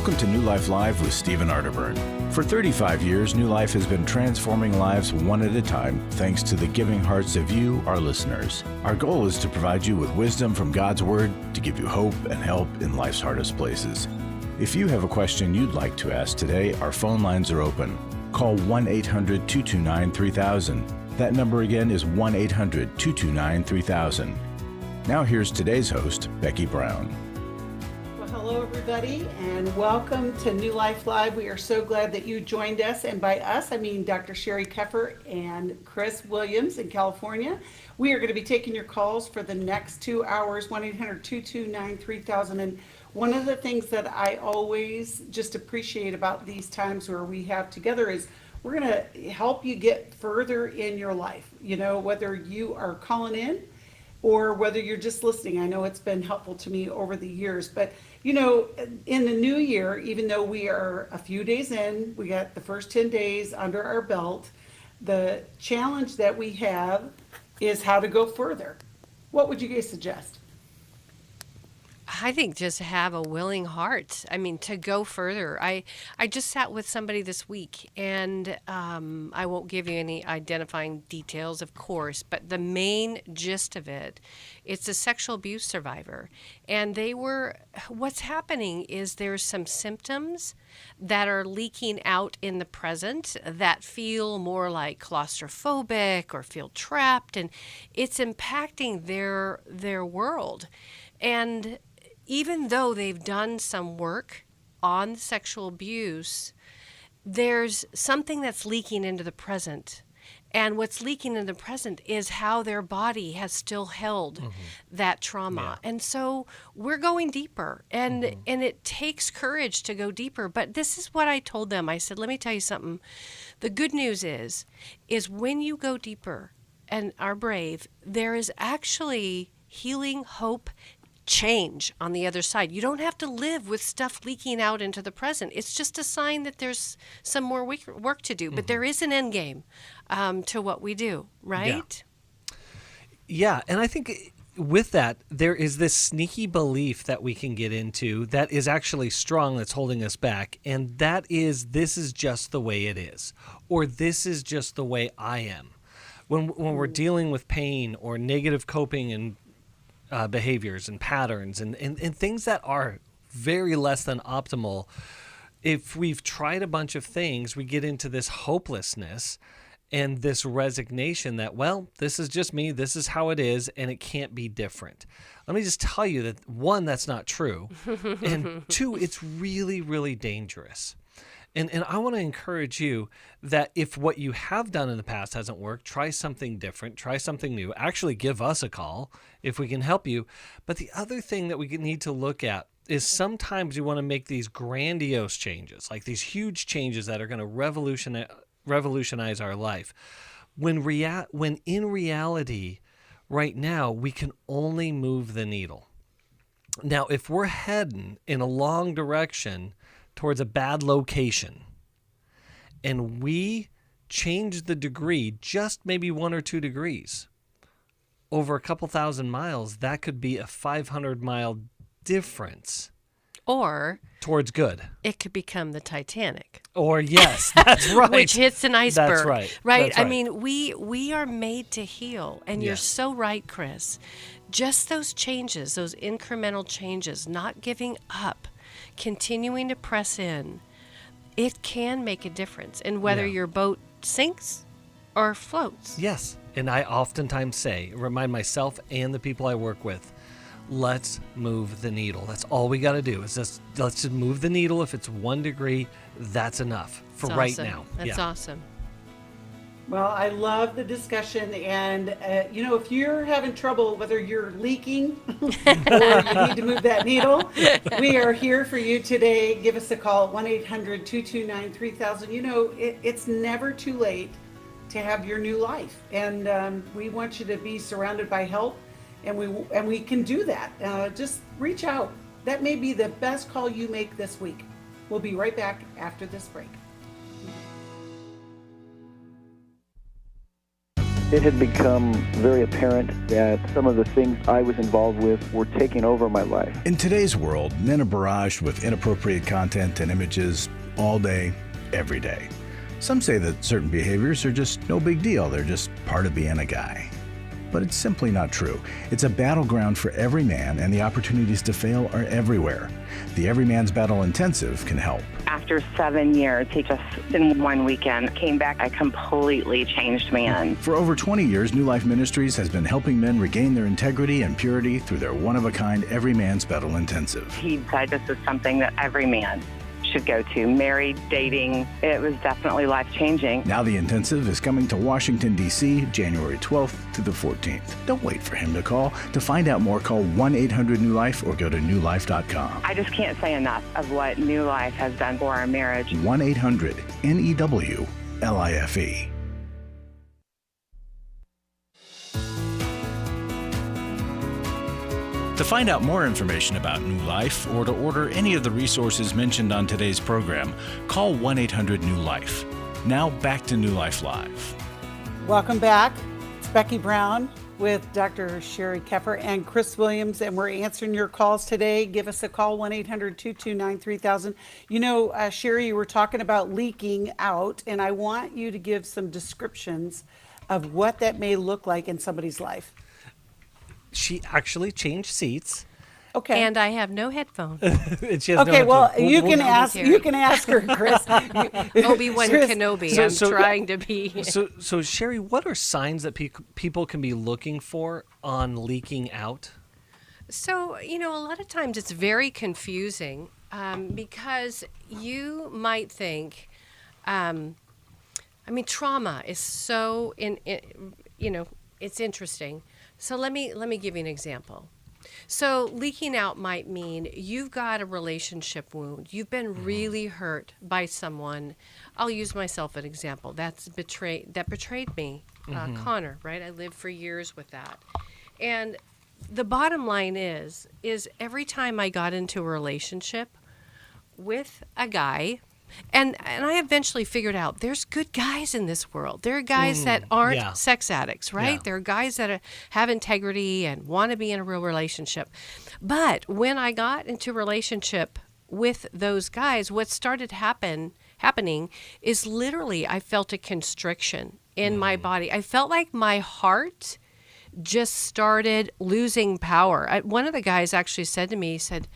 Welcome to New Life Live with Stephen Arterburn. For 35 years, New Life has been transforming lives one at a time thanks to the giving hearts of you, our listeners. Our goal is to provide you with wisdom from God's Word to give you hope and help in life's hardest places. If you have a question you'd like to ask today, our phone lines are open. Call 1-800-229-3000. That number again is 1-800-229-3000. Now here's today's host, Becky Brown. Hello, everybody, and welcome to New Life Live. We are so glad that you joined us, and by us, I mean Dr. Sheri Keffer and Chris Williams in California. We are going to be taking your calls for the next 2 hours, 1-800-229-3000. And one of the things that I always just appreciate about these times where we have together is we're going to help you get further in your life, you know, whether you are calling in or whether you're just listening. I know it's been helpful to me over the years, but you know, in the new year, even though we are a few days in, we got the first 10 days under our belt, the challenge that we have is how to go further. What would you guys suggest? I think just have a willing heart. I mean, to go further. I just sat with somebody this week, and I won't give you any identifying details, of course, but the main gist of it, it's a sexual abuse survivor. And what's happening is there's some symptoms that are leaking out in the present that feel more like claustrophobic or feel trapped, and it's impacting their world. And even though they've done some work on sexual abuse, there's something that's leaking into the present. And what's leaking in the present is how their body has still held that trauma. Yeah. And so we're going deeper, and it takes courage to go deeper. But this is what I told them. I said, let me tell you something. The good news is when you go deeper and are brave, there is actually healing, hope, change on the other side. You don't have to live with stuff leaking out into the present. It's just a sign that there's some more work to do, but there is an end game to what we do, right? Yeah, and I think with that, there is this sneaky belief that we can get into that is actually strong, that's holding us back, and that is, this is just the way it is, or this is just the way I am. When we're dealing with pain or negative coping and behaviors and patterns and things that are very less than optimal, if we've tried a bunch of things, we get into this hopelessness and this resignation that, well, this is just me, this is how it is, and it can't be different. Let me just tell you that, one, that's not true, and two, it's really, really dangerous. And I want to encourage you that if what you have done in the past hasn't worked, try something different, try something new. Actually, give us a call if we can help you. But the other thing that we need to look at is sometimes you want to make these grandiose changes, like these huge changes that are going to revolutionize our life. When in reality, right now, we can only move the needle. Now, if we're heading in a long direction towards a bad location, and we change the degree, just maybe 1 or 2 degrees, over a couple thousand miles, that could be a 500-mile difference. Or towards good. It could become the Titanic. Or yes, that's right. Which hits an iceberg. That's right. Right? That's right. I mean, we are made to heal. And you're so right, Chris. Just those changes, those incremental changes, not giving up, continuing to press in, it can make a difference in whether your boat sinks or floats. Yes. And I oftentimes remind myself and the people I work with, let's move the needle. That's all we got to do is let's just move the needle. If it's 1 degree, that's enough for right now. That's awesome. Well, I love the discussion, and you know, if you're having trouble, whether you're leaking or you need to move that needle, we are here for you today. Give us a call, 1-800-229-3000. You know, it's never too late to have your new life, and we want you to be surrounded by help, and we can do that. Just reach out. That may be the best call you make this week. We'll be right back after this break. It had become very apparent that some of the things I was involved with were taking over my life. In today's world, men are barraged with inappropriate content and images all day, every day. Some say that certain behaviors are just no big deal. They're just part of being a guy. But it's simply not true. It's a battleground for every man, and the opportunities to fail are everywhere. The Every Man's Battle Intensive can help. After 7 years, he just, in one weekend, came back a completely changed man. For over 20 years, New Life Ministries has been helping men regain their integrity and purity through their one-of-a-kind Every Man's Battle Intensive. He said this is something that every man should go to. Married, dating, it was definitely life-changing. Now the intensive is coming to Washington, D.C., January 12th to the 14th. Don't wait for him to call. To find out more, call 1-800-NEW-LIFE or go to newlife.com. I just can't say enough of what New Life has done for our marriage. 1-800-NEWLIFE. To find out more information about New Life or to order any of the resources mentioned on today's program, call 1-800-NEW-LIFE. Now back to New Life Live. Welcome back. It's Becky Brown with Dr. Sheri Keffer and Chris Williams, and we're answering your calls today. Give us a call, 1-800-229-3000. You know, Sheri, you were talking about leaking out, and I want you to give some descriptions of what that may look like in somebody's life. She actually changed seats. Okay. And I have no headphones. And she has Okay, no well, headphones. you can ask. You can ask her, Chris. Obi-Wan Chris, Kenobi. So- I'm so- trying to be. So Sheri, what are signs that people can be looking for on leaking out? So, you know, a lot of times it's very confusing because you might think, trauma is so, it's interesting. So let me give you an example. So leaking out might mean you've got a relationship wound. You've been really hurt by someone. I'll use myself as an example. That betrayed me, Connor, right? I lived for years with that. And the bottom line is every time I got into a relationship with a guy, and I eventually figured out there's good guys in this world. There are guys that aren't sex addicts, right? Yeah. There are guys that have integrity and want to be in a real relationship. But when I got into a relationship with those guys, what started happening is literally I felt a constriction in my body. I felt like my heart just started losing power. One of the guys actually said to me, he said,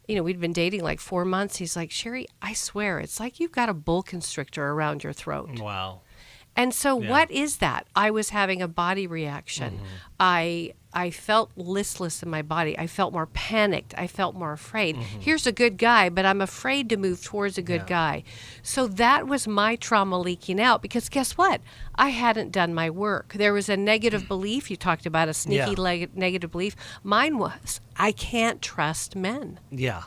you know, we'd been dating like 4 months. He's like, Sheri, I swear, it's like you've got a boa constrictor around your throat. Wow. And so what is that? I was having a body reaction. I felt listless in my body. I felt more panicked. I felt more afraid. Here's a good guy, but I'm afraid to move towards a good guy. So that was my trauma leaking out because guess what? I hadn't done my work. There was a negative belief. You talked about a sneaky negative belief. Mine was, I can't trust men. Yeah.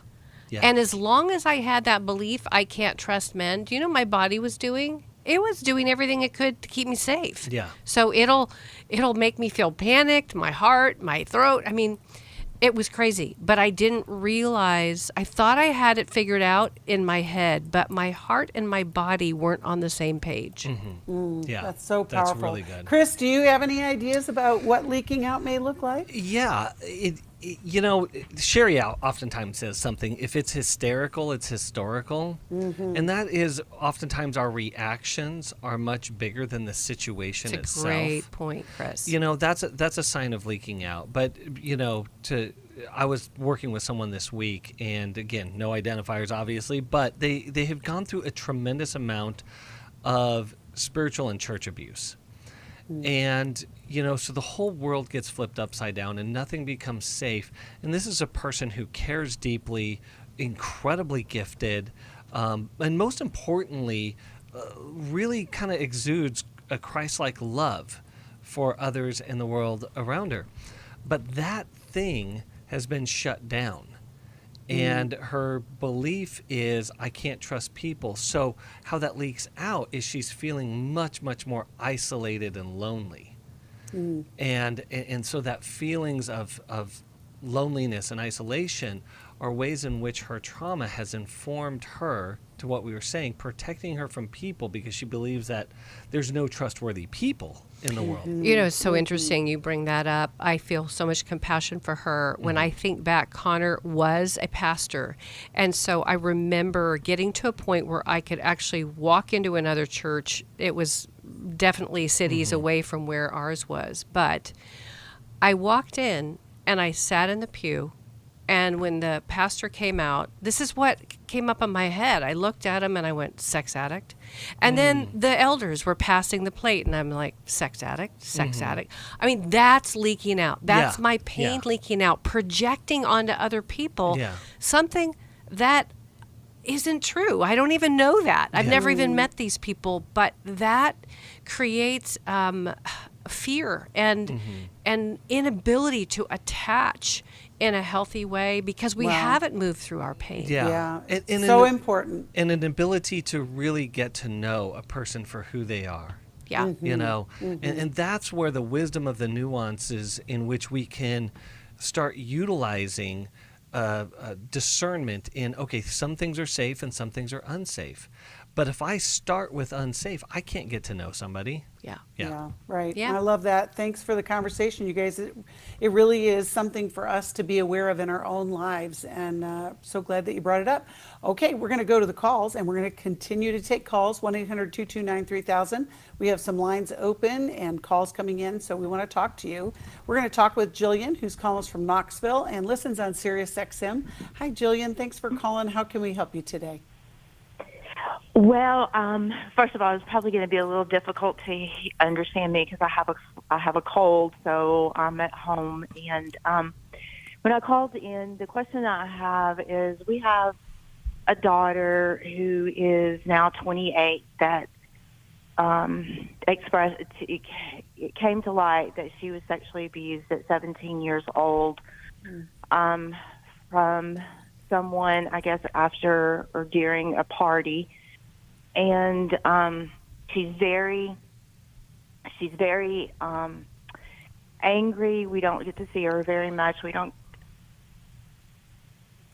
And as long as I had that belief, I can't trust men, do you know what my body was doing? It was doing everything it could to keep me safe. Yeah. So it'll make me feel panicked, my heart, my throat. I mean, it was crazy. But I didn't realize, I thought I had it figured out in my head, but my heart and my body weren't on the same page. Yeah. That's so powerful. That's really good. Chris, do you have any ideas about what leaking out may look like? Yeah, you know, Sheri oftentimes says something, if it's hysterical, it's historical. And that is oftentimes our reactions are much bigger than the situation It's a itself. great point, Chris. You know, that's a sign of leaking out. But, you know, I was working with someone this week, and again, no identifiers, obviously, but they have gone through a tremendous amount of spiritual and church abuse. And, you know, so the whole world gets flipped upside down and nothing becomes safe. And this is a person who cares deeply, incredibly gifted, and most importantly, really kind of exudes a Christ-like love for others in the world around her. But that thing has been shut down. And her belief is, I can't trust people. So how that leaks out is she's feeling much, much more isolated and lonely. And so that feelings of loneliness and isolation are ways in which her trauma has informed her, to what we were saying, protecting her from people because she believes that there's no trustworthy people in the world. You know, it's so interesting you bring that up. I feel so much compassion for her. When I think back, Connor was a pastor. And so I remember getting to a point where I could actually walk into another church. It was definitely cities away from where ours was. But I walked in and I sat in the pew. And when the pastor came out, this is what came up in my head. I looked at him and I went, sex addict. And then the elders were passing the plate and I'm like, sex addict, sex addict. I mean, that's leaking out. That's my pain leaking out, projecting onto other people something that isn't true. I don't even know that. I've never even met these people, but that creates fear and inability to attach in a healthy way because we haven't moved through our pain. And so important. And an ability to really get to know a person for who they are. You know, and that's where the wisdom of the nuances in which we can start utilizing discernment in, okay, some things are safe and some things are unsafe. But if I start with unsafe, I can't get to know somebody. Yeah, right. Yeah. I love that. Thanks for the conversation, you guys. It really is something for us to be aware of in our own lives, and so glad that you brought it up. Okay, we're going to go to the calls, and we're going to continue to take calls, 1-800-229-3000. We have some lines open and calls coming in, so we want to talk to you. We're going to talk with Jillian, who's calling us from Knoxville and listens on Sirius XM. Hi, Jillian. Thanks for calling. How can we help you today? Well, first of all, it's probably going to be a little difficult to understand me because I have a cold, so I'm at home. And when I called in, the question I have is, we have a daughter who is now 28 that expressed. It came to light that she was sexually abused at 17 years old from someone, I guess, after or during a party. And she's very angry. We don't get to see her very much. We don't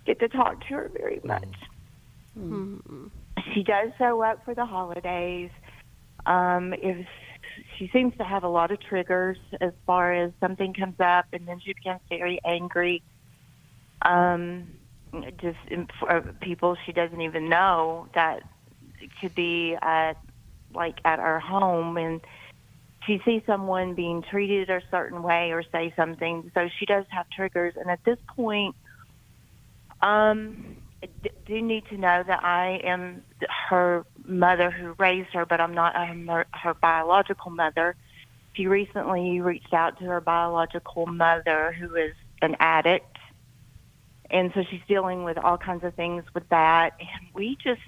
get to talk to her very much. She does show up for the holidays. If she seems to have a lot of triggers as far as something comes up, and then she becomes very angry. Just people she doesn't even know that could be at our home, and she sees someone being treated a certain way or say something, so she does have triggers. And at this point, do need to know that I am her mother who raised her, but I'm not her biological mother. She recently reached out to her biological mother, who is an addict, and so she's dealing with all kinds of things with that, and we just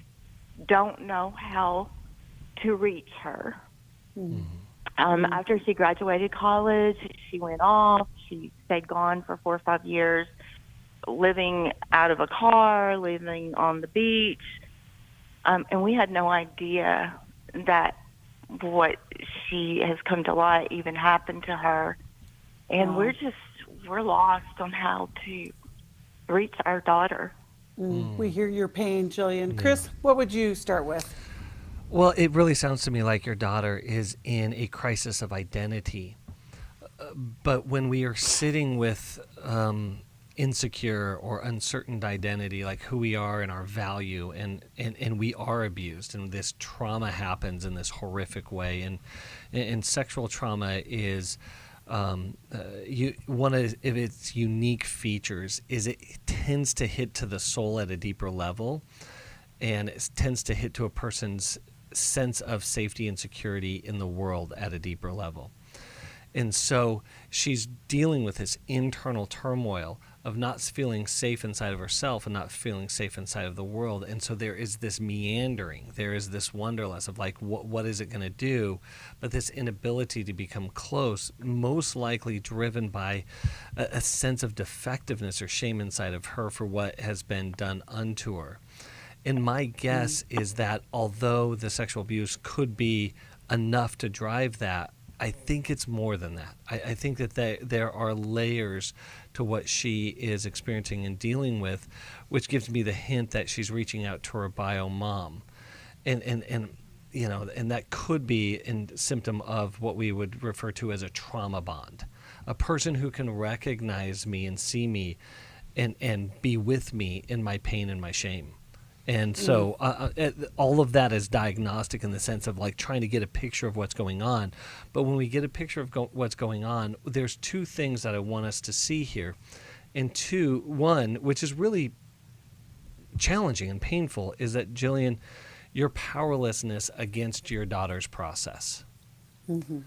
don't know how to reach her. After she graduated college, she went off. She stayed gone for 4 or 5 years, living out of a car, living on the beach, and we had no idea that what she has come to light even happened to her. And we're lost on how to reach our daughter. We hear your pain, Jillian. Chris, what would you start with? Well, it really sounds to me like your daughter is in a crisis of identity. But when we are sitting with insecure or uncertain identity, like who we are and our value, and we are abused, and this trauma happens in this horrific way, and sexual trauma is one of its unique features is it tends to hit to the soul at a deeper level, and it tends to hit to a person's sense of safety and security in the world at a deeper level. And so she's dealing with this internal turmoil of not feeling safe inside of herself and not feeling safe inside of the world. And so there is this meandering. There is this wonderlust of like, what is it going to do? But this inability to become close, most likely driven by a sense of defectiveness or shame inside of her for what has been done unto her. And my guess is that although the sexual abuse could be enough to drive that, I think it's more than that. I think that there are layers to what she is experiencing and dealing with, which gives me the hint that she's reaching out to her bio mom. And you know, and that could be a symptom of what we would refer to as a trauma bond. A person who can recognize me and see me and be with me in my pain and my shame. And so all of that is diagnostic in the sense of like trying to get a picture of what's going on. But when we get a picture of what's going on, there's two things that I want us to see here. And one, which is really challenging and painful, is that, Jillian, your powerlessness against your daughter's process. Mm-hmm.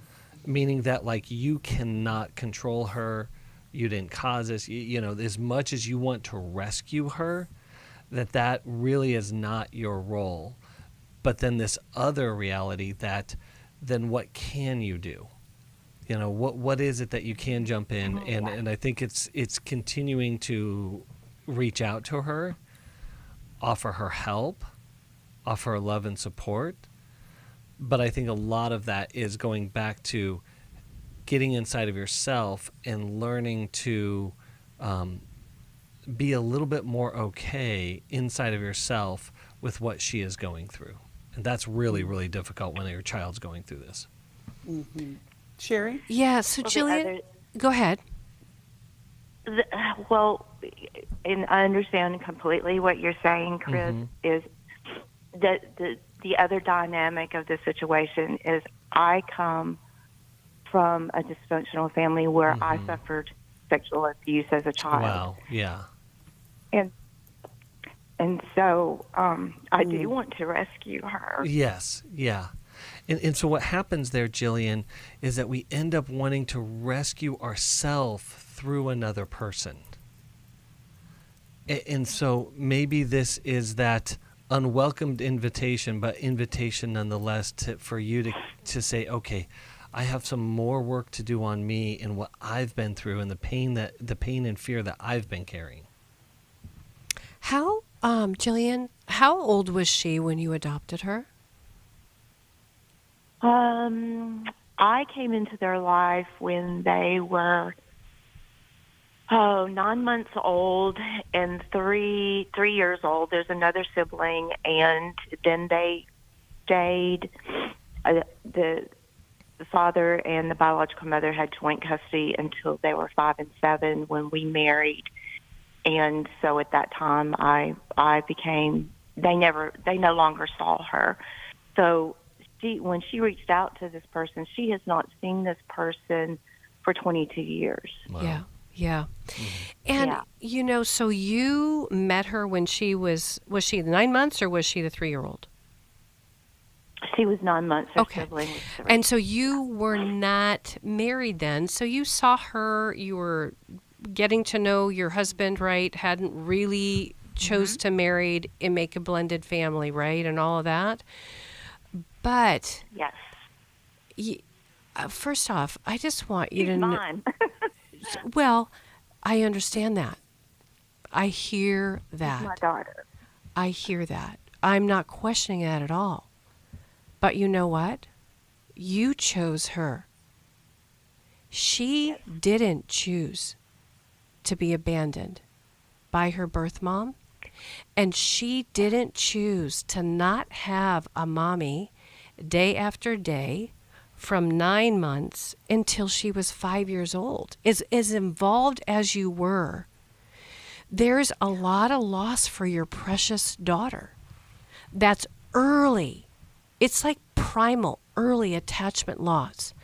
Meaning that like you cannot control her, you didn't cause this, you know, as much as you want to rescue her, that really is not your role. But then this other reality that then what can you do? You know, what is it that you can jump in? And I think it's continuing to reach out to her, offer her help, offer her love and support. But I think a lot of that is going back to getting inside of yourself and learning to be a little bit more okay inside of yourself with what she is going through. And that's really, really difficult when your child's going through this. Mm-hmm. Sheri? Yeah, so Jillian, go ahead. And I understand completely what you're saying, Chris, is that the other dynamic of the situation is I come from a dysfunctional family where I suffered sexual abuse as a child. Wow, yeah. And so I do want to rescue her. Yes, yeah. And so what happens there, Jillian, is that we end up wanting to rescue ourselves through another person. And so maybe this is that unwelcomed invitation, but invitation nonetheless for you to say, okay, I have some more work to do on me and what I've been through and the pain and fear that I've been carrying. How, Jillian, how old was she when you adopted her? I came into their life when they were 9 months old and 3 years old. There's another sibling, and then they stayed. The father and the biological mother had joint custody until they were 5 and 7 when we married. And so at that time, I became. They no longer saw her. So when she reached out to this person, she has not seen this person for 22 years. Wow. Yeah. And, you know, so you met her when she was she 9 months or was she the 3-year-old? She was 9 months. Her Okay. sibling was 3. And so you were not married then. So you saw her, you were getting to know your husband, right? Hadn't really chose to marry and make a blended family, right? And all of that. But Yes. First off, I just want you She's to know. mine. Well, I understand that. I hear that. My daughter. I hear that. I'm not questioning that at all. But you know what? You chose her. She didn't choose to be abandoned by her birth mom, and she didn't choose to not have a mommy day after day from 9 months until she was 5 years old. As involved as you were, there's a lot of loss for your precious daughter. That's early. It's like primal, early attachment loss.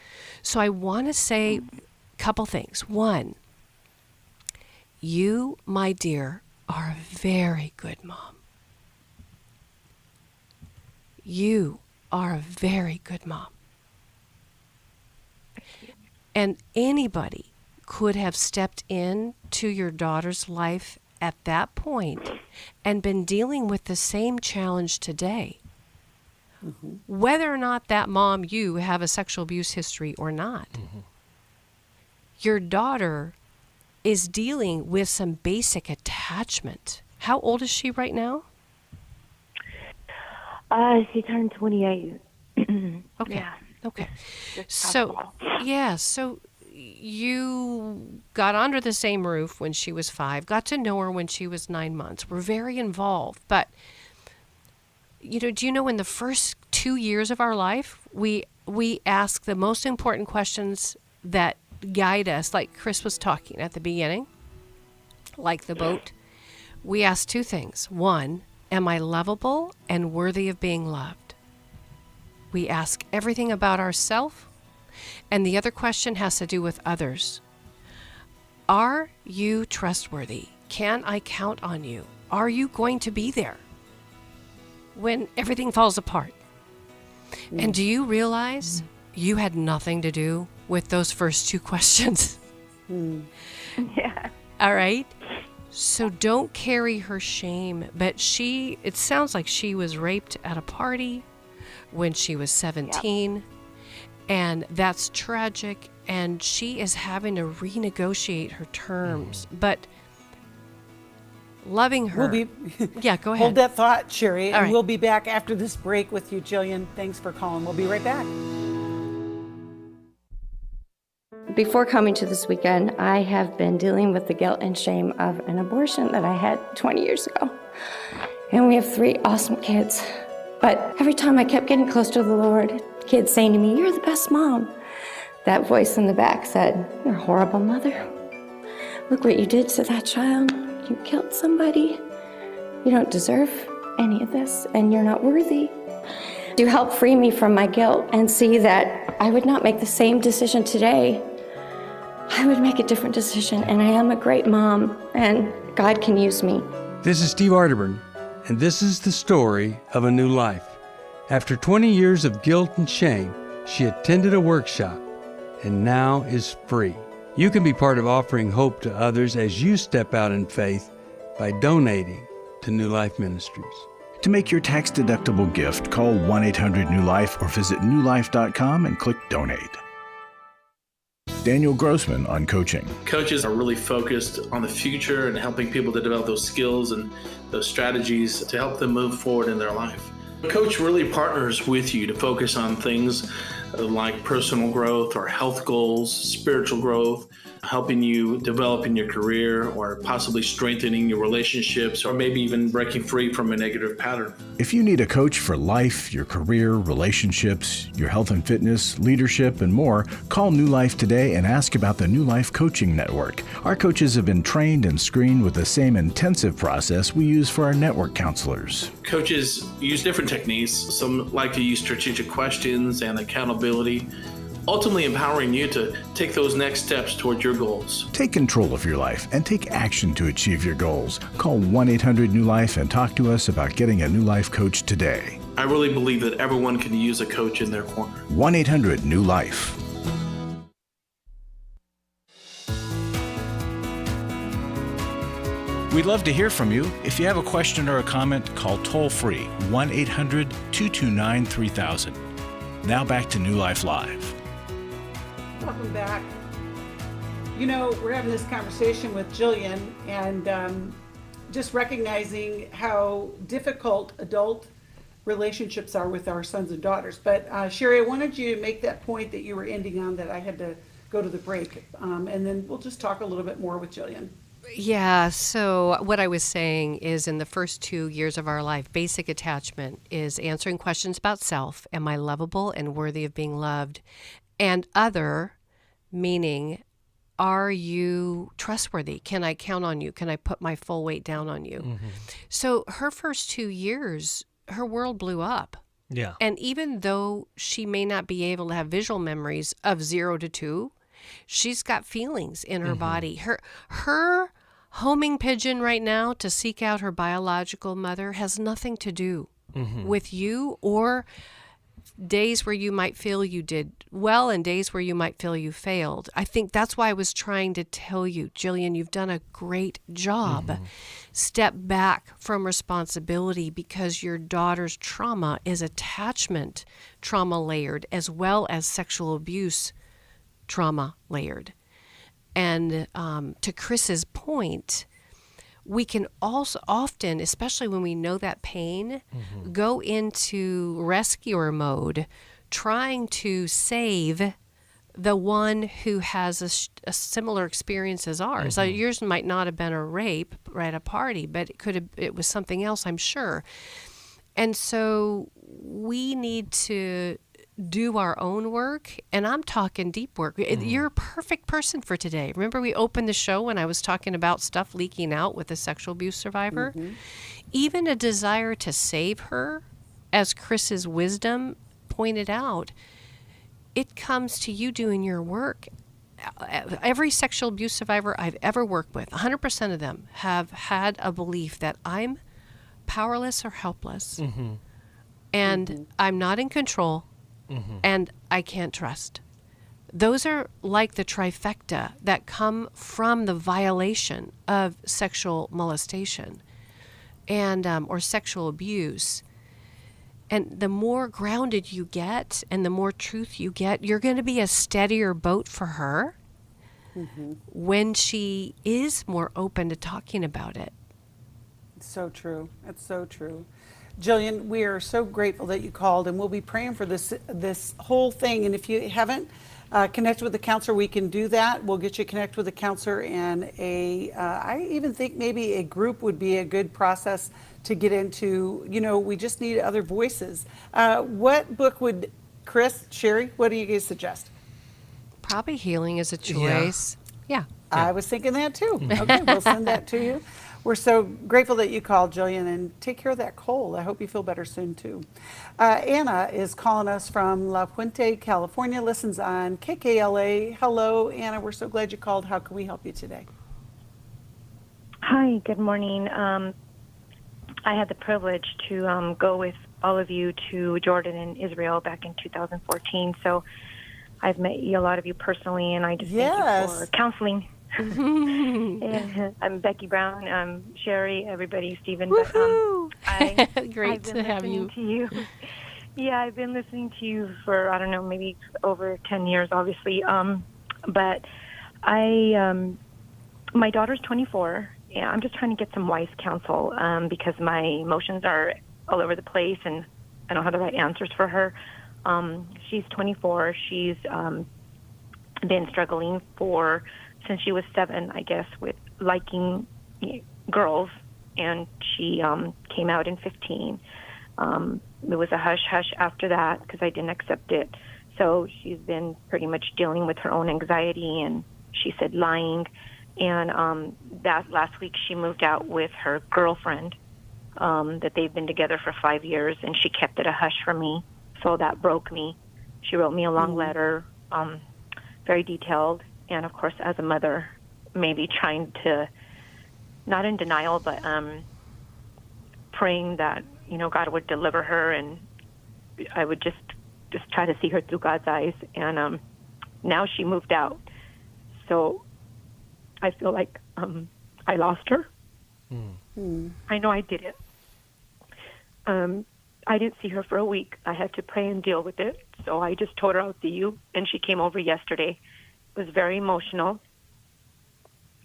So I want to say a couple things. One, you, my dear, are a very good mom. You are a very good mom. And anybody could have stepped into your daughter's life at that point and been dealing with the same challenge today. Whether or not that mom, you have a sexual abuse history or not, your daughter is dealing with some basic attachment. How old is she right now? She turned 28. Okay. Yeah. Okay. Just So, possible. yeah, so you got under the same roof when she was 5, got to know her when she was 9 months. We're very involved. But, do you know in the first 2 years of our life, we ask the most important questions that guide us, like Chris was talking at the beginning, like the boat. We ask 2 things. 1, am I lovable and worthy of being loved? We ask everything about ourselves. And the other question has to do with others. Are you trustworthy? Can I count on you? Are you going to be there when everything falls apart? And do you realize you had nothing to do with those first 2 questions? Yeah. All right? So don't carry her shame. But it sounds like she was raped at a party when she was 17. Yep. And that's tragic, and she is having to renegotiate her terms. But loving her. Yeah, go ahead. Hold that thought, Sheri, and right. we'll be back after this break with you, Jillian. Thanks for calling. We'll be right back. Before coming to this weekend, I have been dealing with the guilt and shame of an abortion that I had 20 years ago. And we have 3 awesome kids. But every time I kept getting close to the Lord, kids saying to me, "You're the best mom." That voice in the back said, "You're a horrible mother. Look what you did to that child. You killed somebody. You don't deserve any of this, and you're not worthy." To help free me from my guilt and see that I would not make the same decision today, I would make a different decision, and I am a great mom, and God can use me. This is Steve Arterburn, and this is the story of a new life. After 20 years of guilt and shame, she attended a workshop and now is free. You can be part of offering hope to others as you step out in faith by donating to New Life Ministries. To make your tax-deductible gift, call 1-800-NEW-LIFE or visit newlife.com and click Donate. Daniel Grossman on coaching. Coaches are really focused on the future and helping people to develop those skills and those strategies to help them move forward in their life. A coach really partners with you to focus on things like personal growth or health goals, spiritual growth, helping you develop in your career or possibly strengthening your relationships or maybe even breaking free from a negative pattern. If you need a coach for life, your career, relationships, your health and fitness, leadership, and more, call New Life today and ask about the New Life Coaching Network. Our coaches have been trained and screened with the same intensive process we use for our network counselors. Coaches use different techniques. Some like to use strategic questions and accountability, ultimately empowering you to take those next steps toward your goals. Take control of your life and take action to achieve your goals. Call 1-800-NEW-LIFE and talk to us about getting a New Life coach today. I really believe that everyone can use a coach in their corner. 1-800-NEW-LIFE. We'd love to hear from you. If you have a question or a comment, call toll-free 1-800-229-3000. Now back to New Life Live. Welcome back. We're having this conversation with Jillian and just recognizing how difficult adult relationships are with our sons and daughters. But Sheri, I wanted you to make that point that you were ending on that I had to go to the break. And then we'll just talk a little bit more with Jillian. Yeah, so what I was saying is in the first 2 years of our life, basic attachment is answering questions about self. Am I lovable and worthy of being loved? And other, meaning, are you trustworthy? Can I count on you? Can I put my full weight down on you? Mm-hmm. So her first 2 years, her world blew up. Yeah. And even though she may not be able to have visual memories of 0 to 2, she's got feelings in her body. Her homing pigeon right now to seek out her biological mother has nothing to do with you or days where you might feel you did well and days where you might feel you failed. I think that's why I was trying to tell you, Jillian, you've done a great job. Step back from responsibility because your daughter's trauma is attachment trauma layered as well as sexual abuse trauma layered. And to Chris's point, we can also often, especially when we know that pain, go into rescuer mode trying to save the one who has a similar experience as ours. Mm-hmm. Yours might not have been a rape at a party, but it was something else, I'm sure. And so we need to do our own work, and I'm talking deep work. You're a perfect person for today. Remember we opened the show when I was talking about stuff leaking out with a sexual abuse survivor? Even a desire to save her, as Chris's wisdom pointed out, it comes to you doing your work. Every sexual abuse survivor I've ever worked with, 100% of them have had a belief that I'm powerless or helpless, and I'm not in control, and I can't trust. Those are like the trifecta that come from the violation of sexual molestation and or sexual abuse. And the more grounded you get and the more truth you get, you're going to be a steadier boat for her when she is more open to talking about it. It's so true. It's so true. Jillian, we are so grateful that you called, and we'll be praying for this whole thing. And if you haven't connected with the counselor, we can do that. We'll get you connected with a counselor, and I even think maybe a group would be a good process to get into. We just need other voices. What book would Chris, Sheri, what do you guys suggest? Probably Healing is a choice. Yeah. I was thinking that too. Okay, we'll send that to you. We're so grateful that you called, Jillian, and take care of that cold. I hope you feel better soon too. Anna is calling us from La Puente, California, listens on KKLA. Hello, Anna, we're so glad you called. How can we help you today? Hi, good morning. I had the privilege to go with all of you to Jordan and Israel back in 2014. So I've met a lot of you personally, and I just thank you for counseling. And I'm Becky Brown, Sheri, everybody, Stephen. But, Great to have you. To you. Yeah, I've been listening to you for, I don't know, maybe over 10 years, obviously. But my daughter's 24. Yeah, I'm just trying to get some wise counsel because my emotions are all over the place, and I don't have the right answers for her. She's 24. She's been struggling since she was 7, I guess, with liking girls, and she came out in 15. It was a hush-hush after that because I didn't accept it. So she's been pretty much dealing with her own anxiety, and she said lying. And that last week she moved out with her girlfriend that they've been together for 5 years, and she kept it a hush from me. So that broke me. She wrote me a long letter, very detailed. And, of course, as a mother, maybe trying to, not in denial, but praying that, God would deliver her, and I would just try to see her through God's eyes. And now she moved out. So I feel like I lost her. I know I didn't. I didn't see her for a week. I had to pray and deal with it. So I just told her I'll see you, and she came over yesterday. It was very emotional.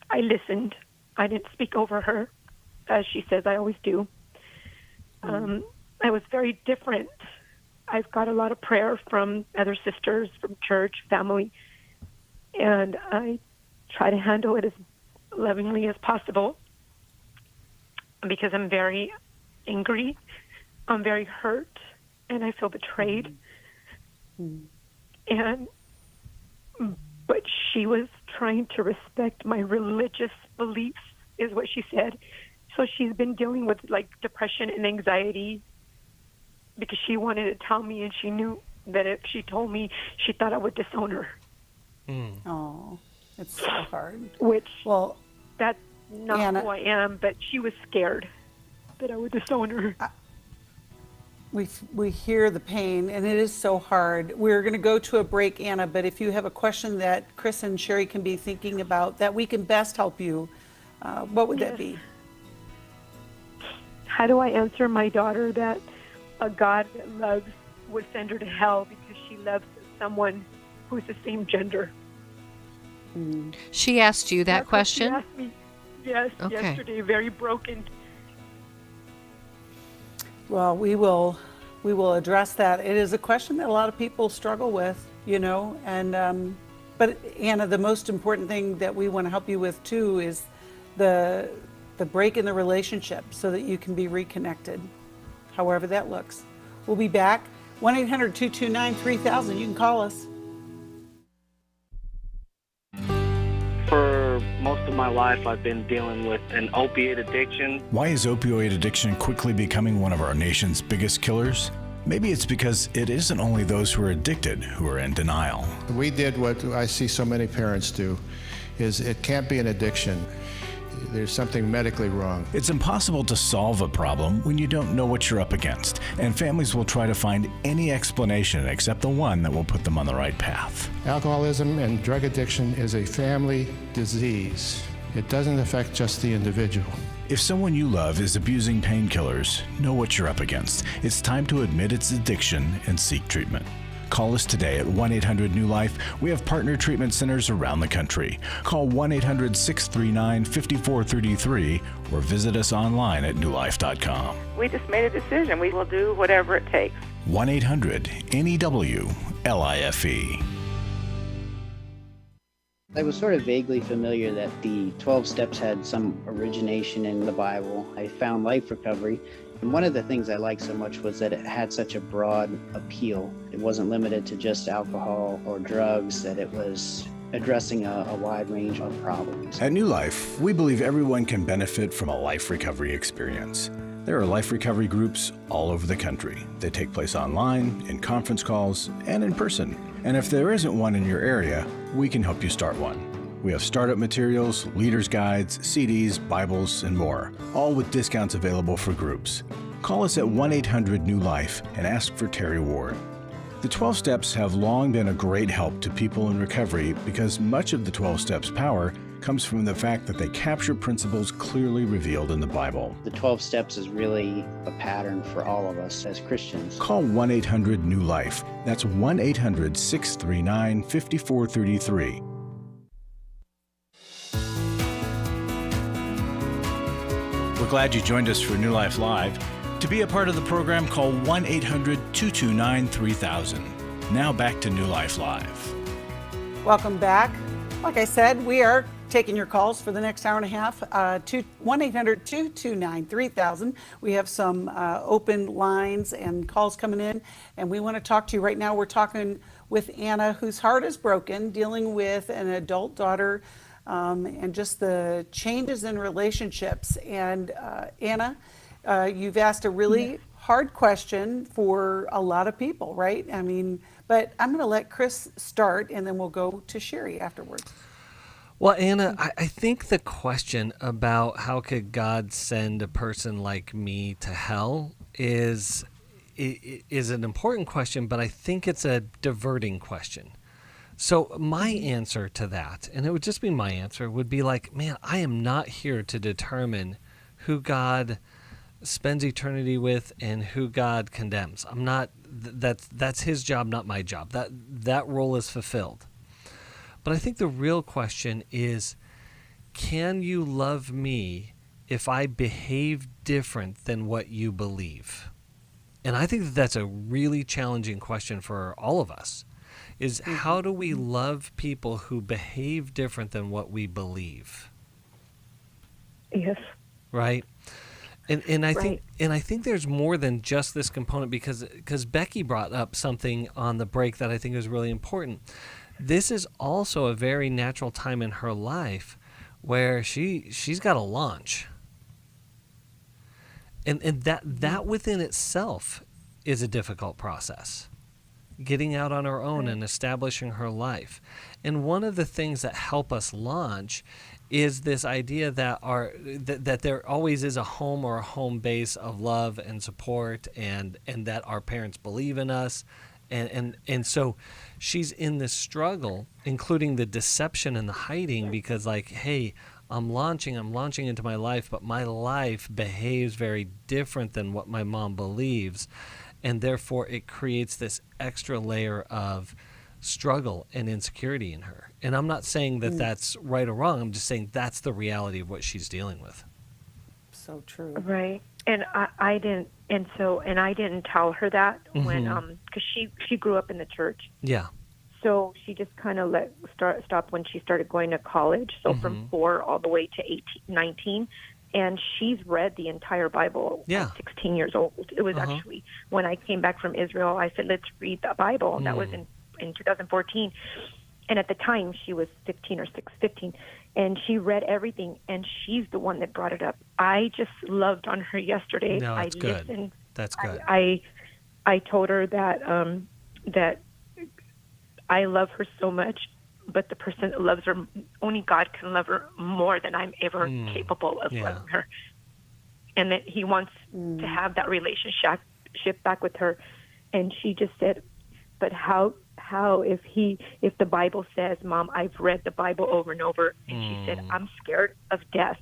I listened. I didn't speak over her, as she says I always do. I was very different. I've got a lot of prayer from other sisters, from church, family, and I try to handle it as lovingly as possible because I'm very angry. I'm very hurt, and I feel betrayed. But she was trying to respect my religious beliefs, is what she said. So she's been dealing with, depression and anxiety because she wanted to tell me, and she knew that if she told me, she thought I would disown her. Oh, it's so hard. That's not Anna, who I am, but she was scared that I would disown her. We hear the pain, and it is so hard. We're going to go to a break, Anna, but if you have a question that Chris and Sheri can be thinking about that we can best help you, what would that be? How do I answer my daughter that a God that loves would send her to hell because she loves someone who's the same gender? She asked you that question? She asked me, yes, yesterday, very broken. Well, we will we will address that. It is a question that a lot of people struggle with, and but Anna, the most important thing that we want to help you with too is the break in the relationship so that you can be reconnected, however that looks. We'll be back. 1-800-229-3000. You can call us. For most of my life, I've been dealing with an opiate addiction. Why is opioid addiction quickly becoming one of our nation's biggest killers? Maybe it's because it isn't only those who are addicted who are in denial. We did what I see so many parents do, is it can't be an addiction. There's something medically wrong. It's impossible to solve a problem when you don't know what you're up against, and families will try to find any explanation except the one that will put them on the right path. Alcoholism and drug addiction is a family disease. It doesn't affect just the individual. If someone you love is abusing painkillers, know what you're up against. It's time to admit its addiction and seek treatment. Call us today at 1-800-NEW-LIFE. We have partner treatment centers around the country. Call 1-800-639-5433 or visit us online at newlife.com. We just made a decision. We will do whatever it takes. 1-800-NEW-LIFE. I was sort of vaguely familiar that the 12 steps had some origination in the Bible. I found Life Recovery, and one of the things I liked so much was that it had such a broad appeal. It wasn't limited to just alcohol or drugs, that it was addressing a wide range of problems. At New Life, we believe everyone can benefit from a life recovery experience. There are life recovery groups all over the country. They take place online, in conference calls, and in person. And if there isn't one in your area, we can help you start one. We have startup materials, leaders' guides, CDs, Bibles, and more, all with discounts available for groups. Call us at 1-800-NEW-LIFE and ask for Terry Ward. The 12 Steps have long been a great help to people in recovery because much of the 12 Steps' power comes from the fact that they capture principles clearly revealed in the Bible. The 12 steps is really a pattern for all of us as Christians. Call 1-800-NEW-LIFE. That's 1-800-639-5433. We're glad you joined us for New Life Live. To be a part of the program, call 1-800-229-3000. Now back to New Life Live. Welcome back. Like I said, we are taking your calls for the next hour and a half. 1-800-229-3000. We have some open lines and calls coming in, and we want to talk to you right now. We're talking with Anna, whose heart is broken, dealing with an adult daughter, and just the changes in relationships. And Anna, you've asked a really hard question for a lot of people, right? I mean, but I'm going to let Chris start, and then we'll go to Sheri afterwards. Well, Anna, I think the question about how could God send a person like me to hell is an important question, but I think it's a diverting question. So my answer to that, and it would just be my answer, would be like, man, I am not here to determine who God spends eternity with and who God condemns. I'm not. That's his job, not my job. That role is fulfilled. But I think the real question is, can you love me if I behave different than what you believe? And I think that's a really challenging question for all of us, is how do we love people who behave different than what we believe? Yes. Right? And I think there's more than just this component, because Becky brought up something on the break that I think is really important. This is also a very natural time in her life where she's got to launch. And that within itself is a difficult process. Getting out on her own and establishing her life. And one of the things that help us launch is this idea that there always is a home or a home base of love and support, and that our parents believe in us. And so she's in this struggle, including the deception and the hiding, because like, hey, I'm launching into my life, but my life behaves very different than what my mom believes. And therefore it creates this extra layer of struggle and insecurity in her. And I'm not saying that that's right or wrong. I'm just saying that's the reality of what she's dealing with. So true. Right. And I didn't, and I didn't tell her that when, because she grew up in the church. Yeah. So she just kind of stopped when she started going to college. So from 4 all the way to 19, and she's read the entire Bible at 16 years old. It was actually when I came back from Israel, I said, let's read the Bible. And that was in 2014. And at the time, she was 15. And she read everything, and she's the one that brought it up. I just loved on her yesterday. No, that's good. Listened. That's good. I told her that that I love her so much, but the person that loves her, only God can love her more than I'm ever capable of loving her. And that he wants to have that relationship back with her. And she just said, but how if the Bible says, Mom, I've read the Bible over and over, and she said, I'm scared of death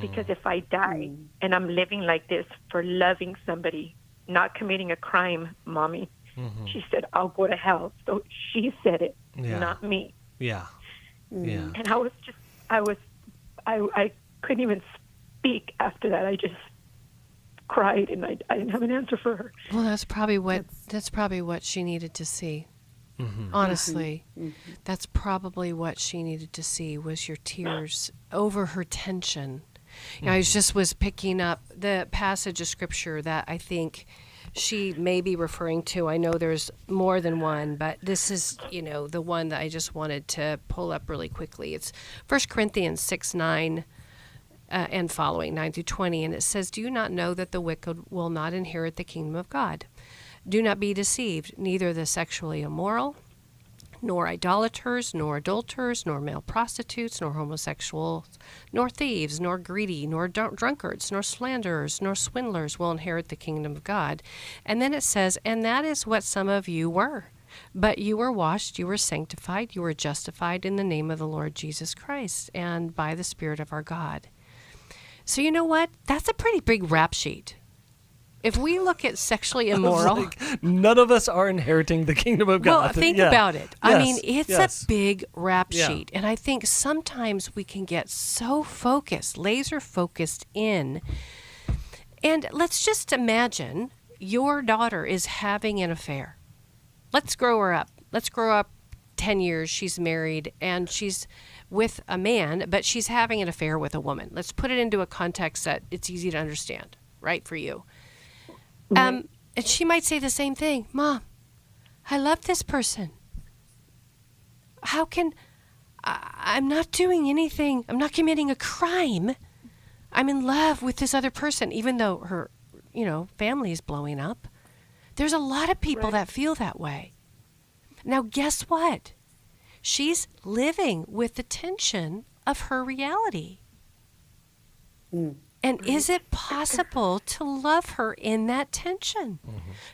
because if I die and I'm living like this for loving somebody, not committing a crime, Mommy, she said, I'll go to hell. So she said it, not me. Yeah. Yeah. And I couldn't even speak after that. I just cried, and I didn't have an answer for her. Well, that's probably what she needed to see. Honestly, that's probably what she needed to see was your tears over her tension. You know, I was picking up the passage of scripture that I think she may be referring to. I know there's more than one, but this is, the one that I just wanted to pull up really quickly. It's 1 Corinthians 6:9 and following, 9 through 20, and it says, "Do you not know that the wicked will not inherit the kingdom of God? Do not be deceived, neither the sexually immoral, nor idolaters, nor adulterers, nor male prostitutes, nor homosexuals, nor thieves, nor greedy, nor drunkards, nor slanderers, nor swindlers will inherit the kingdom of God." And then it says, "And that is what some of you were. But you were washed, you were sanctified, you were justified in the name of the Lord Jesus Christ and by the Spirit of our God." So you know what? That's a pretty big rap sheet. If we look at sexually immoral, none of us are inheriting the kingdom of God. Well, think about it. I mean, it's a big rap sheet. And I think sometimes we can get so focused, laser focused in. And let's just imagine your daughter is having an affair. Let's grow her up. Let's grow up 10 years. She's married and she's with a man, but she's having an affair with a woman. Let's put it into a context that it's easy to understand, right, for you. And she might say the same thing. "Mom, I love this person. How can I'm not doing anything. I'm not committing a crime. I'm in love with this other person," even though her, family is blowing up. There's a lot of people that feel that way. Now, guess what? She's living with the tension of her reality. And is it possible to love her in that tension?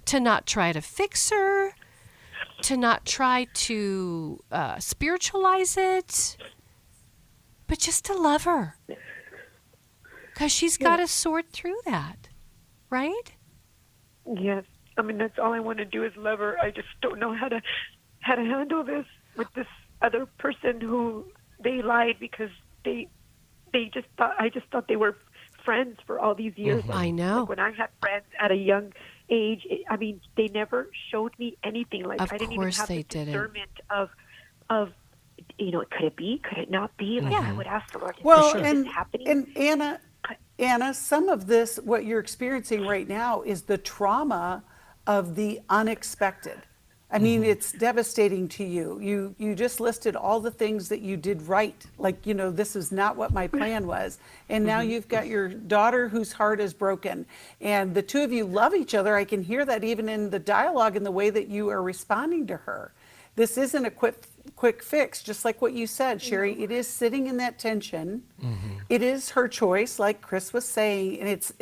To not try to fix her, to not try to spiritualize it, but just to love her. Because she's got to sort through that, right? Yes. I mean, that's all I want to do is love her. I just don't know how to handle this with this other person who they lied because I just thought they were friends for all these years. I know. Like when I had friends at a young age, they never showed me anything. Like of I didn't even course have they the discernment of could it be? Could it not be? Like I would ask the Lord, well, is this happening? And Anna, some of this, what you're experiencing right now, is the trauma of the unexpected. I mean, it's devastating to you. You just listed all the things that you did right. Like, this is not what my plan was. And now you've got your daughter whose heart is broken. And the two of you love each other. I can hear that even in the dialogue and the way that you are responding to her. This isn't a quick fix, just like what you said, Sheri. It is sitting in that tension. It is her choice, like Chris was saying. And it's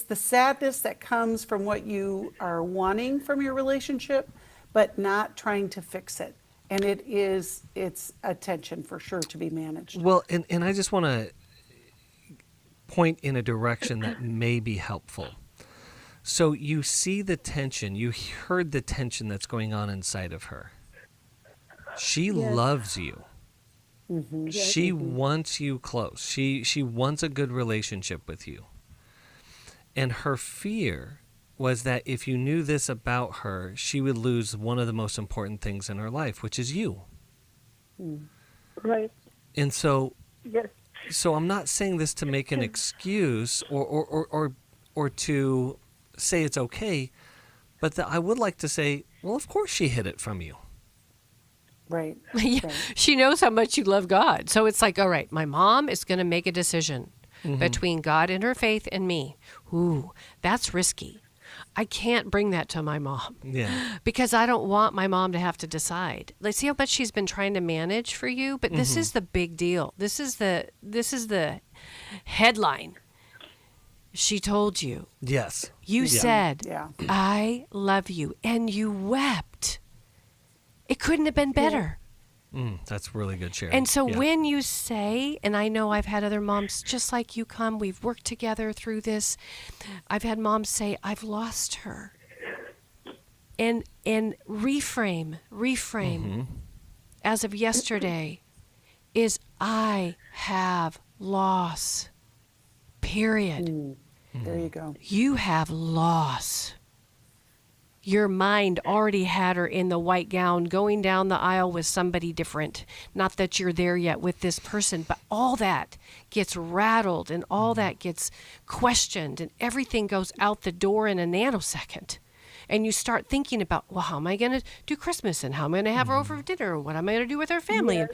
the sadness that comes from what you are wanting from your relationship, but not trying to fix it. And it's a tension for sure to be managed. Well, and I just want to point in a direction that may be helpful. So you see the tension, you heard the tension that's going on inside of her. She loves you. Mm-hmm. She wants you close. She wants a good relationship with you. And her fear was that if you knew this about her, she would lose one of the most important things in her life, which is you. Right. And so, yes. So I'm not saying this to make an excuse or to say it's okay, but I would like to say, well, of course she hid it from you. Right. Yeah. Right. She knows how much you love God. So it's like, all right, my mom is going to make a decision between God and her faith and me. Ooh, that's risky. I can't bring that to my mom. Yeah. Because I don't want my mom to have to decide. Let's see how much she's been trying to manage for you, but this is the big deal. This is the headline. She told you. Yes. You said, I love you, and you wept. It couldn't have been better. That's really good, Sheri. And so when you say, and I know I've had other moms just like you come, we've worked together through this. I've had moms say, I've lost her. And reframe as of yesterday is I have loss. Period. There you go. You have loss. Your mind already had her in the white gown going down the aisle with somebody different. Not that you're there yet with this person, but all that gets rattled and all that gets questioned and everything goes out the door in a nanosecond. And you start thinking about, well, how am I going to do Christmas and how am I going to have her over for dinner and what am I going to do with her family? And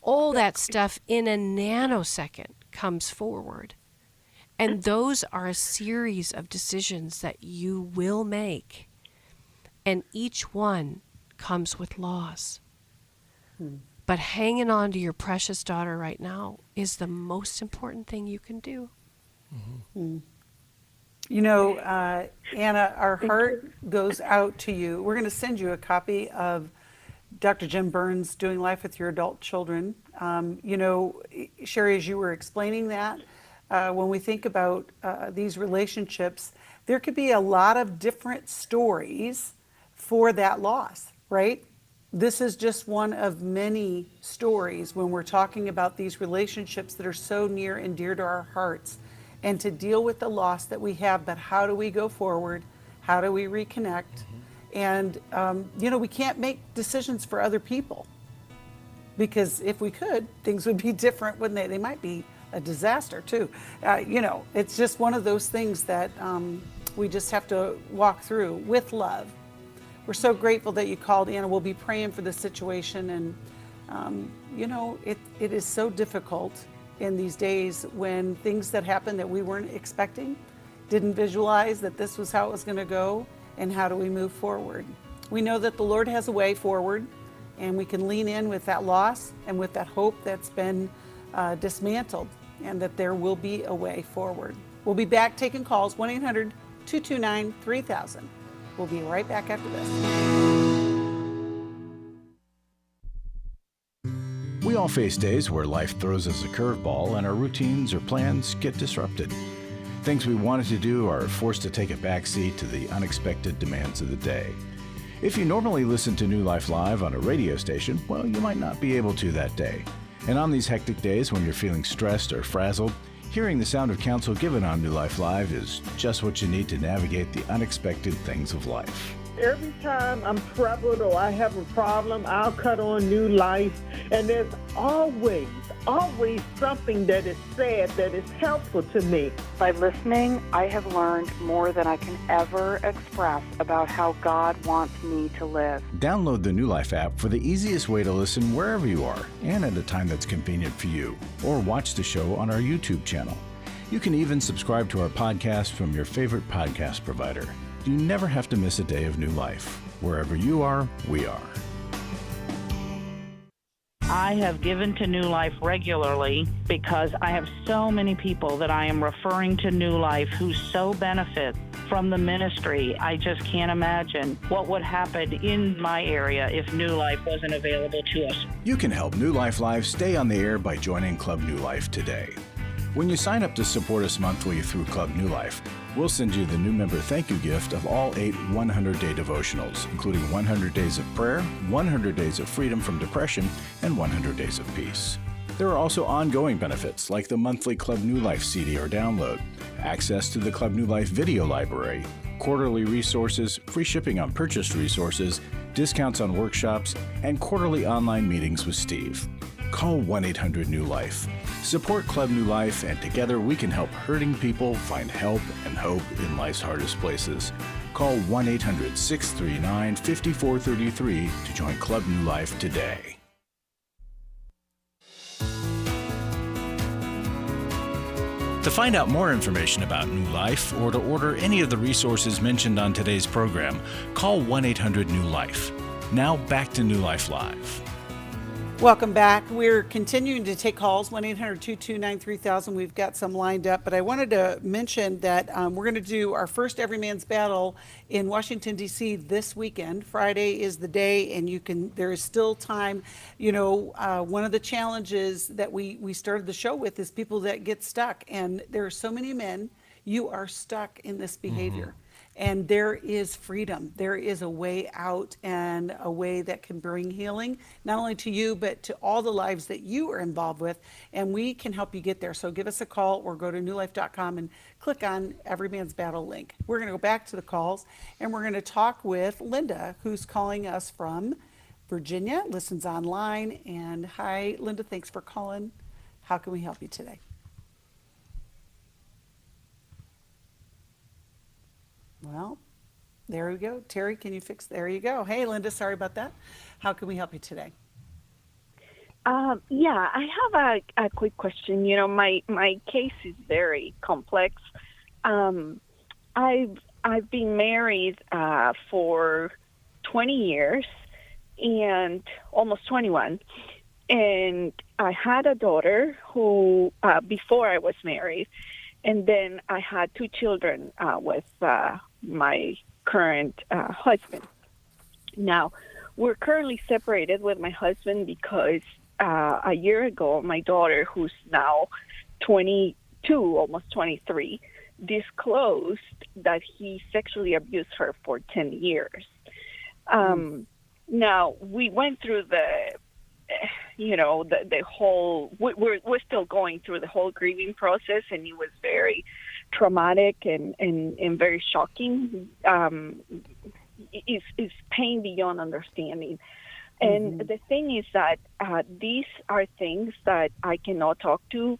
all that stuff in a nanosecond comes forward. And those are a series of decisions that you will make. And each one comes with loss. But hanging on to your precious daughter right now is the most important thing you can do. You know, Anna, our heart goes out to you. We're going to send you a copy of Dr. Jim Burns' Doing Life with Your Adult Children. You know, Sheri, as you were explaining that, when we think about these relationships, there could be a lot of different stories for that loss, right? This is just one of many stories when we're talking about these relationships that are so near and dear to our hearts, and to deal with the loss that we have. But how do we go forward? How do we reconnect? And, you know, we can't make decisions for other people, because if we could, things would be different, wouldn't they? They might be a disaster too. You know, it's just one of those things that we just have to walk through with love. We're so grateful that you called, Anna. We'll be praying for the situation. And, you know, it is so difficult in these days when things that happen that we weren't expecting, didn't visualize that this was how it was going to go, and how do we move forward? We know that the Lord has a way forward, and we can lean in with that loss and with that hope that's been dismantled, and that there will be a way forward. We'll be back taking calls, 1-800-229-3000. We'll be right back after this. We all face days where life throws us a curveball and our routines or plans get disrupted. Things we wanted to do are forced to take a backseat to the unexpected demands of the day. If you normally listen to New Life Live on a radio station, well, you might not be able to that day. And on these hectic days when you're feeling stressed or frazzled, hearing the sound of counsel given on New Life Live is just what you need to navigate the unexpected things of life. Every time I'm troubled or I have a problem, I'll cut on New Life, and there's always something that is said that is helpful to me. By listening, I have learned more than I can ever express about how God wants me to live. Download the New Life app for the easiest way to listen wherever you are and at a time that's convenient for you, or watch the show on our YouTube channel. You can even subscribe to our podcast from your favorite podcast provider. You never have to miss a day of New Life. Wherever you are, we are. I have given to New Life regularly because I have so many people that I am referring to New Life who so benefit from the ministry. I just can't imagine what would happen in my area if New Life wasn't available to us. You can help New Life Live stay on the air by joining Club New Life today. When you sign up to support us monthly through Club New Life, we'll send you the new member thank you gift of all 8 100-day devotionals, including 100 Days of Prayer, 100 Days of Freedom from Depression, and 100 Days of Peace. There are also ongoing benefits like the monthly Club New Life CD or download, access to the Club New Life video library, quarterly resources, free shipping on purchased resources, discounts on workshops, and quarterly online meetings with Steve. Call 1-800-NEW-LIFE. Support Club New Life, and together we can help hurting people find help and hope in life's hardest places. Call 1-800-639-5433 to join Club New Life today. To find out more information about New Life or to order any of the resources mentioned on today's program, call 1-800-NEW-LIFE. Now back to New Life Live. Welcome back. We're continuing to take calls, 1-800-229-3000. We've got some lined up, but I wanted to mention that we're going to do our first Every Man's Battle in Washington, D.C. this weekend. Friday is the day, and there is still time. You know, one of the challenges that we started the show with is people that get stuck, and there are so many men, you are stuck in this behavior. Mm-hmm. And there is freedom. There is a way out and a way that can bring healing, not only to you, but to all the lives that you are involved with. And we can help you get there. So give us a call or go to newlife.com and click on Every Man's Battle link. We're going to go back to the calls, and we're going to talk with Linda, who's calling us from Virginia, listens online. And hi, Linda, thanks for calling. How can we help you today? Well, there we go. Terry, can you fix? There you go. Hey, Linda, sorry about that. How can we help you today? Yeah, I have a quick question. You know, my case is very complex. I've been married for 20 years and almost 21. And I had a daughter who, before I was married, and then I had 2 children with my current husband. Now, we're currently separated with my husband because a year ago, my daughter, who's now 22, almost 23, disclosed that he sexually abused her for 10 years. Now, we went through the whole, we're still going through the whole grieving process, and it was very traumatic and very shocking. It's pain beyond understanding. And the thing is that these are things that I cannot talk to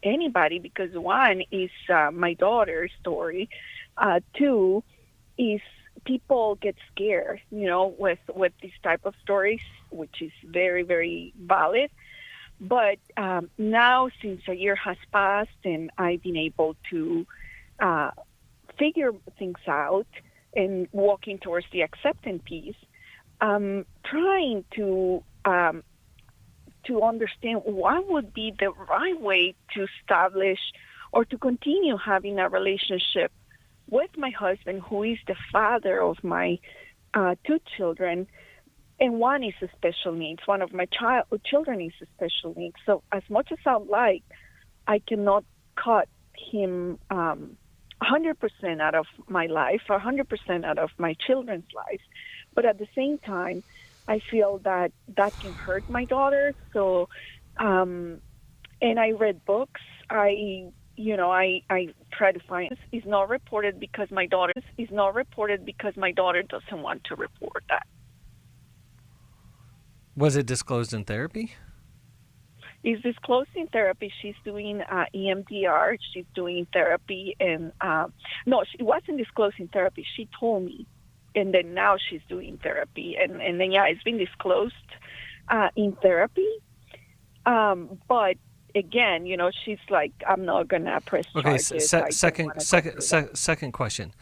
anybody because, one, is my daughter's story. 2, is people get scared, with these type of stories, which is very, very valid. But now, since a year has passed and I've been able to figure things out and walking towards the acceptance piece, trying to understand what would be the right way to establish or to continue having a relationship with my husband, who is the father of my 2 children, and one is a special needs. One of my children is a special needs. So as much as I like, I cannot cut him 100% out of my life, 100% out of my children's lives. But at the same time, I feel that can hurt my daughter. So, and I read books. I try to find this is not reported because my daughter doesn't want to report that. Was it disclosed in therapy? It's disclosed in therapy. She's doing EMDR. She's doing therapy, and no, it wasn't disclosed in therapy. She told me, and then now she's doing therapy, and then it's been disclosed in therapy. But again, she's like, I'm not gonna press charges. Okay, second question.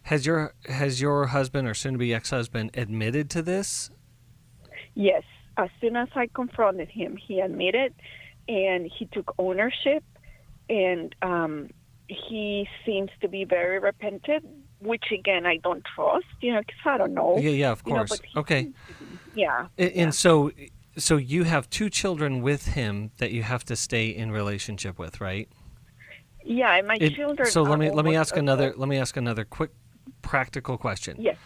Has your husband or soon-to-be ex-husband admitted to this? Yes. As soon as I confronted him, he admitted, and he took ownership, and he seems to be very repentant, which, again, I don't trust, because I don't know. Yeah, of course. Okay. Yeah. And so you have 2 children with him that you have to stay in relationship with, right? Yeah, and my children. So let me almost ask another quick practical question. Yes.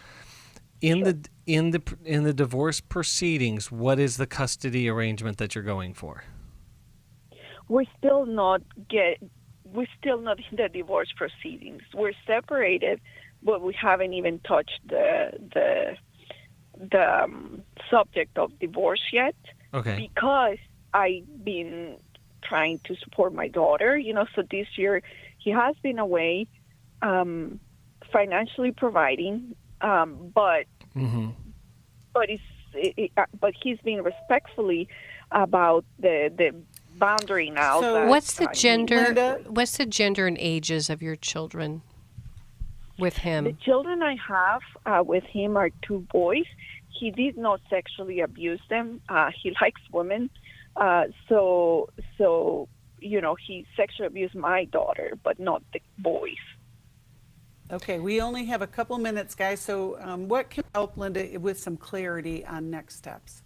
In the divorce proceedings, what is the custody arrangement that you're going for? We're still not in the divorce proceedings. We're separated, but we haven't even touched the subject of divorce yet. Okay. Because I've been trying to support my daughter, so this year he has been away, financially providing, but he's being respectfully about the boundary now. So what's the gender? What's the gender and ages of your children with him? The children I have with him are 2 boys. He did not sexually abuse them. He likes women, so he sexually abused my daughter, but not the boys. Okay, we only have a couple minutes, guys. So, what can help Linda with some clarity on next steps?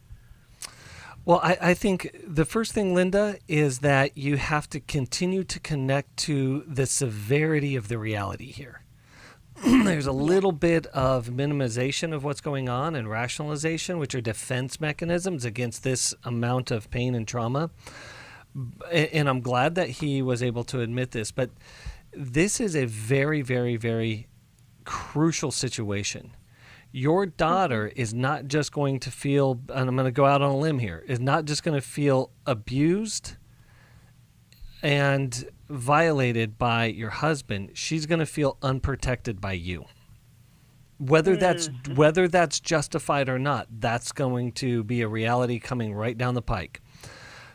Well, I think the first thing, Linda, is that you have to continue to connect to the severity of the reality here. There's a little bit of minimization of what's going on and rationalization, which are defense mechanisms against this amount of pain and trauma. And I'm glad that he was able to admit this, but this is a very, very, very crucial situation. Your daughter is not just going to feel, and I'm going to go out on a limb here, is not just going to feel abused and violated by your husband. She's going to feel unprotected by you. Whether that's justified or not, that's going to be a reality coming right down the pike.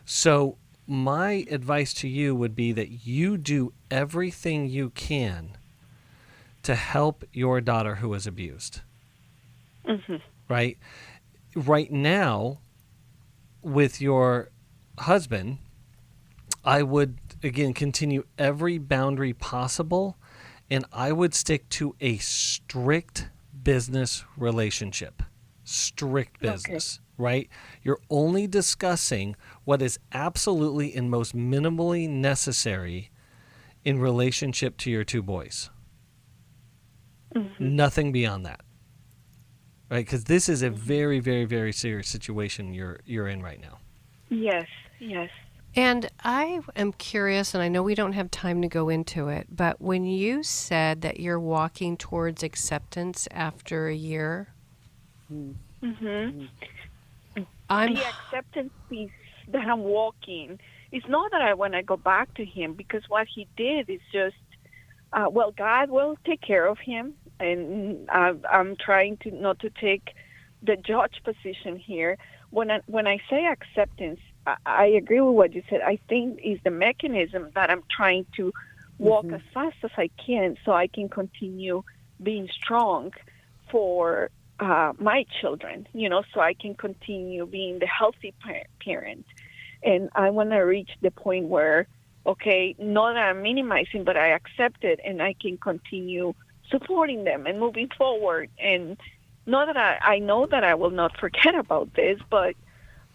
So my advice to you would be that you do everything you can to help your daughter who is abused. Right? Right now, with your husband, I would, again, continue every boundary possible, and I would stick to a strict business relationship. Strict business, right? You're only discussing what is absolutely and most minimally necessary in relationship to your 2 boys. Nothing beyond that. Right, because this is a very, very, very serious situation you're in right now. Yes. And I am curious, and I know we don't have time to go into it, but when you said that you're walking towards acceptance after a year, the acceptance piece that I'm walking, it's not that I want to go back to him, because what he did is just, God will take care of him. And I'm trying to not to take the judge position here. When I say acceptance, I agree with what you said. I think is the mechanism that I'm trying to walk as fast as I can, so I can continue being strong for my children. So I can continue being the healthy parent. And I want to reach the point where, not that I'm minimizing, but I accept it, and I can continue supporting them and moving forward. And not that I know that I will not forget about this, but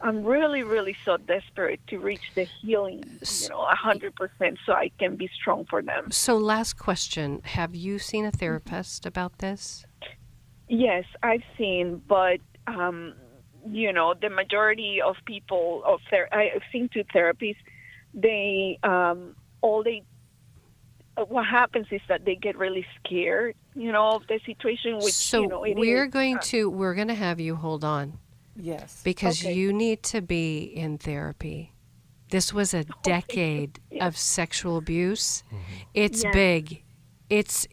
I'm really, really so desperate to reach the healing, 100%, so I can be strong for them. So last question, have you seen a therapist about this? Yes, I've seen, but, the majority of people, I've seen 2 therapists, what happens is that they get really scared, of the situation. Which, so we're going to have you hold on. Yes. Because you need to be in therapy. This was a decade of sexual abuse. It's big. It's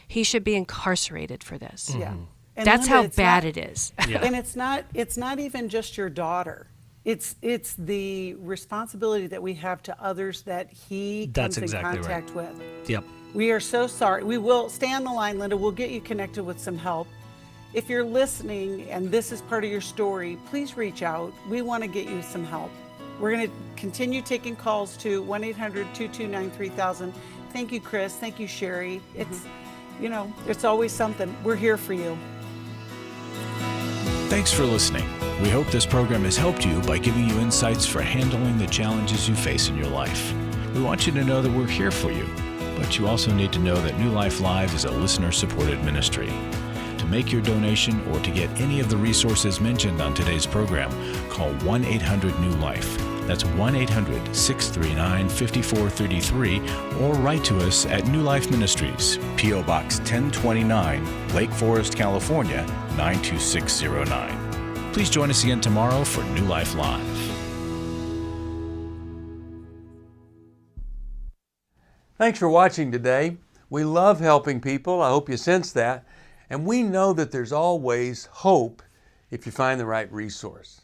he should be incarcerated for this. Yeah. And that's Linda, how bad it is. Yeah. And it's not even just your daughter. It's the responsibility that we have to others that he comes in contact with. Yep. We are so sorry. We will stay on the line, Linda. We'll get you connected with some help. If you're listening and this is part of your story, please reach out. We want to get you some help. We're going to continue taking calls to 1-800-229-3000. Thank you, Chris. Thank you, Sheri. It's always something. We're here for you. Thanks for listening. We hope this program has helped you by giving you insights for handling the challenges you face in your life. We want you to know that we're here for you, but you also need to know that New Life Live is a listener-supported ministry. To make your donation or to get any of the resources mentioned on today's program, call 1-800-NEW-LIFE. That's 1-800-639-5433, or write to us at New Life Ministries, P.O. Box 1029, Lake Forest, California, 92609. Please join us again tomorrow for New Life Live. Thanks for watching today. We love helping people. I hope you sense that. And we know that there's always hope if you find the right resource.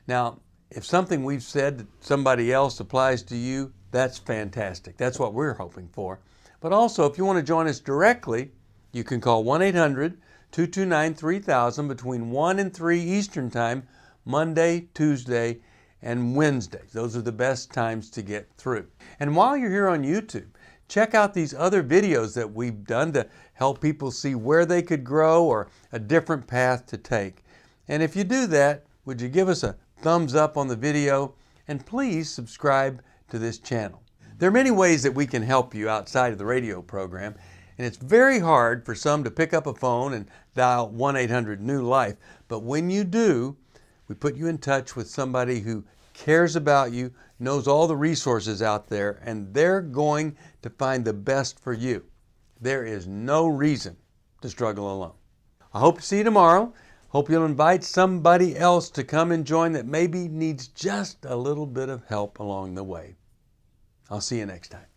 Now, if something we've said to somebody else applies to you, that's fantastic. That's what we're hoping for. But also, if you want to join us directly, you can call 1-800-229-3000 between 1 and 3 Eastern Time, Monday, Tuesday, and Wednesdays. Those are the best times to get through. And while you're here on YouTube, check out these other videos that we've done to help people see where they could grow or a different path to take. And if you do that, would you give us a thumbs up on the video, and please subscribe to this channel. There are many ways that we can help you outside of the radio program, and it's very hard for some to pick up a phone and dial 1-800-NEW-LIFE, but when you do, we put you in touch with somebody who cares about you, knows all the resources out there, and they're going to find the best for you. There is no reason to struggle alone. I hope to see you tomorrow. Hope you'll invite somebody else to come and join that maybe needs just a little bit of help along the way. I'll see you next time.